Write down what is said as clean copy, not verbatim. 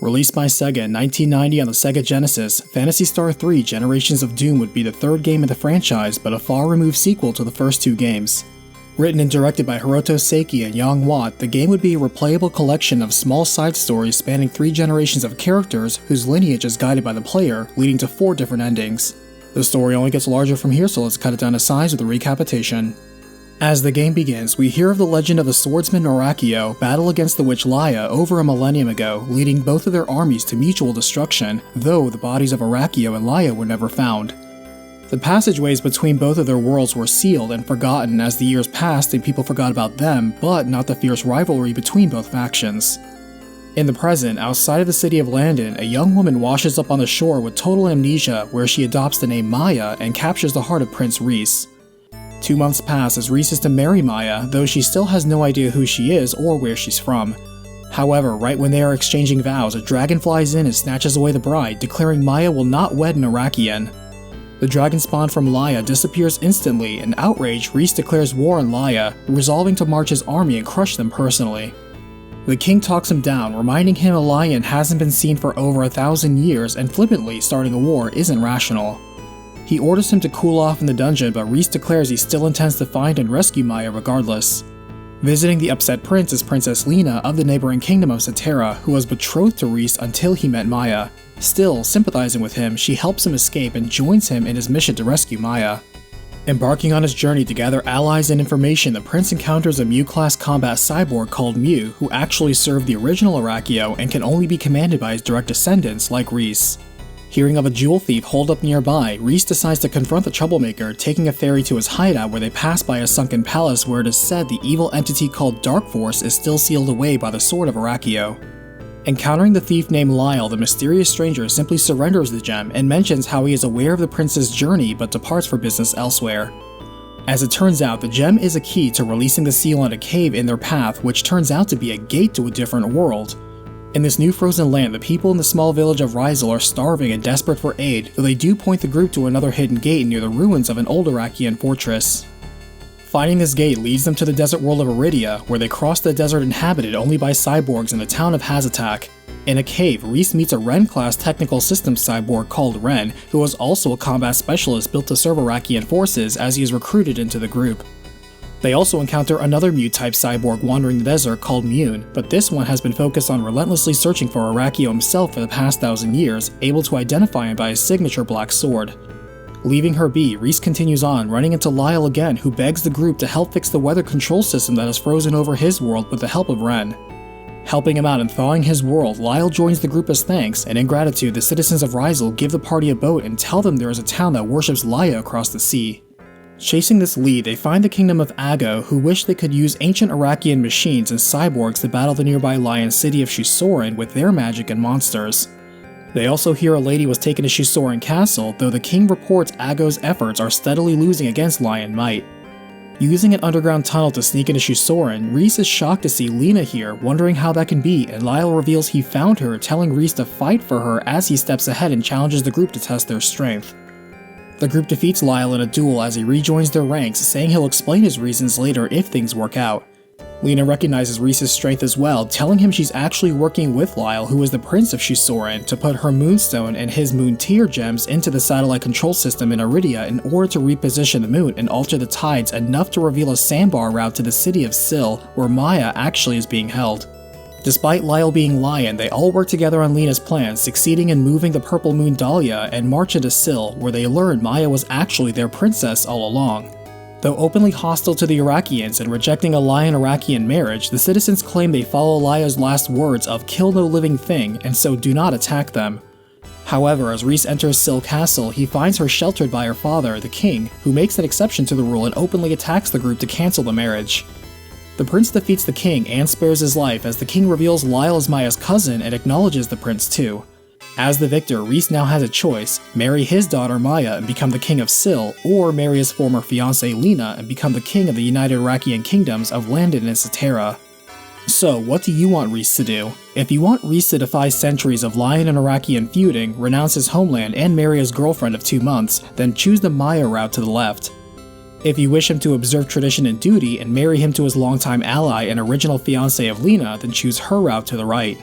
Released by Sega in 1990 on the Sega Genesis, Phantasy Star III Generations of Doom would be the third game in the franchise, but a far-removed sequel to the first two games. Written and directed by Hiroto Seiki and Yang Watt, the game would be a replayable collection of small side stories spanning 3 generations of characters whose lineage is guided by the player, leading to 4 different endings. The story only gets larger from here, so let's cut it down to size with a recapitation. As the game begins, we hear of the legend of the swordsman Orakio battle against the witch Lyle over a millennium ago, leading both of their armies to mutual destruction, though the bodies of Orakio and Lyle were never found. The passageways between both of their worlds were sealed and forgotten as the years passed and people forgot about them, but not the fierce rivalry between both factions. In the present, outside of the city of Landon, a young woman washes up on the shore with total amnesia where she adopts the name Maya and captures the heart of Prince Reese. 2 months pass as Reese is to marry Maya, though she still has no idea who she is or where she's from. However, right when they are exchanging vows, a dragon flies in and snatches away the bride, declaring Maya will not wed an Iraqian. The dragon spawn from Lyle disappears instantly, and outraged, Reese declares war on Lyle, resolving to march his army and crush them personally. The king talks him down, reminding him a lion hasn't been seen for over 1,000 years and flippantly starting a war isn't rational. He orders him to cool off in the dungeon, but Reese declares he still intends to find and rescue Maya regardless. Visiting the upset prince is Princess Lena of the neighboring kingdom of Satera, who was betrothed to Reese until he met Maya. Still, sympathizing with him, she helps him escape and joins him in his mission to rescue Maya. Embarking on his journey to gather allies and information, the prince encounters a Mew-class combat cyborg called Mew, who actually served the original Orakio and can only be commanded by his direct descendants like Reese. Hearing of a jewel thief holed up nearby, Reese decides to confront the troublemaker, taking a ferry to his hideout where they pass by a sunken palace where it is said the evil entity called Dark Force is still sealed away by the sword of Orakio. Encountering the thief named Lyle, the mysterious stranger simply surrenders the gem and mentions how he is aware of the prince's journey but departs for business elsewhere. As it turns out, the gem is a key to releasing the seal on a cave in their path, which turns out to be a gate to a different world. In this new frozen land, the people in the small village of Rizal are starving and desperate for aid, though they do point the group to another hidden gate near the ruins of an old Iraqian fortress. Finding this gate leads them to the desert world of Iridia, where they cross the desert inhabited only by cyborgs in the town of Hazatak. In a cave, Reese meets a Ren-class technical systems cyborg called Ren, who is also a combat specialist built to serve Iraqian forces as he is recruited into the group. They also encounter another Mew-type cyborg wandering the desert called Mune, but this one has been focused on relentlessly searching for Orakio himself for the past 1,000 years, able to identify him by his signature black sword. Leaving her be, Reese continues on, running into Lyle again, who begs the group to help fix the weather control system that has frozen over his world with the help of Ren. Helping him out in thawing his world, Lyle joins the group as thanks, and in gratitude, the citizens of Rizal give the party a boat and tell them there is a town that worships Lyle across the sea. Chasing this lead, they find the kingdom of Ago, who wish they could use ancient Iraqian machines and cyborgs to battle the nearby lion city of Shusorin with their magic and monsters. They also hear a lady was taken to Shusorin Castle, though the king reports Ago's efforts are steadily losing against lion might. Using an underground tunnel to sneak into Shusorin, Reese is shocked to see Lena here, wondering how that can be, and Lyle reveals he found her, telling Reese to fight for her as he steps ahead and challenges the group to test their strength. The group defeats Lyle in a duel as he rejoins their ranks, saying he'll explain his reasons later if things work out. Lena recognizes Reese's strength as well, telling him she's actually working with Lyle, who is the prince of Shusorin, to put her moonstone and his moon tier gems into the satellite control system in Iridia in order to reposition the moon and alter the tides enough to reveal a sandbar route to the city of Sil, where Maya actually is being held. Despite Lyle being Lion, they all work together on Lena's plans, succeeding in moving the purple moon Dahlia and march into Sil, where they learn Maya was actually their princess all along. Though openly hostile to the Iraqians and rejecting a Lion-Iraqian marriage, the citizens claim they follow Lyle's last words of "kill no living thing" and so do not attack them. However, as Reese enters Sil Castle, he finds her sheltered by her father, the king, who makes an exception to the rule and openly attacks the group to cancel the marriage. The prince defeats the king and spares his life as the king reveals Lyle is Maya's cousin and acknowledges the prince too. As the victor, Reese now has a choice: marry his daughter Maya and become the king of Sil, or marry his former fiancée Lena and become the king of the United Iraqian Kingdoms of Landon and Satera. So, what do you want Reese to do? If you want Reese to defy centuries of Lion and Iraqian feuding, renounce his homeland, and marry his girlfriend of 2 months, then choose the Maya route to the left. If you wish him to observe tradition and duty and marry him to his longtime ally and original fiancée of Lena, then choose her route to the right.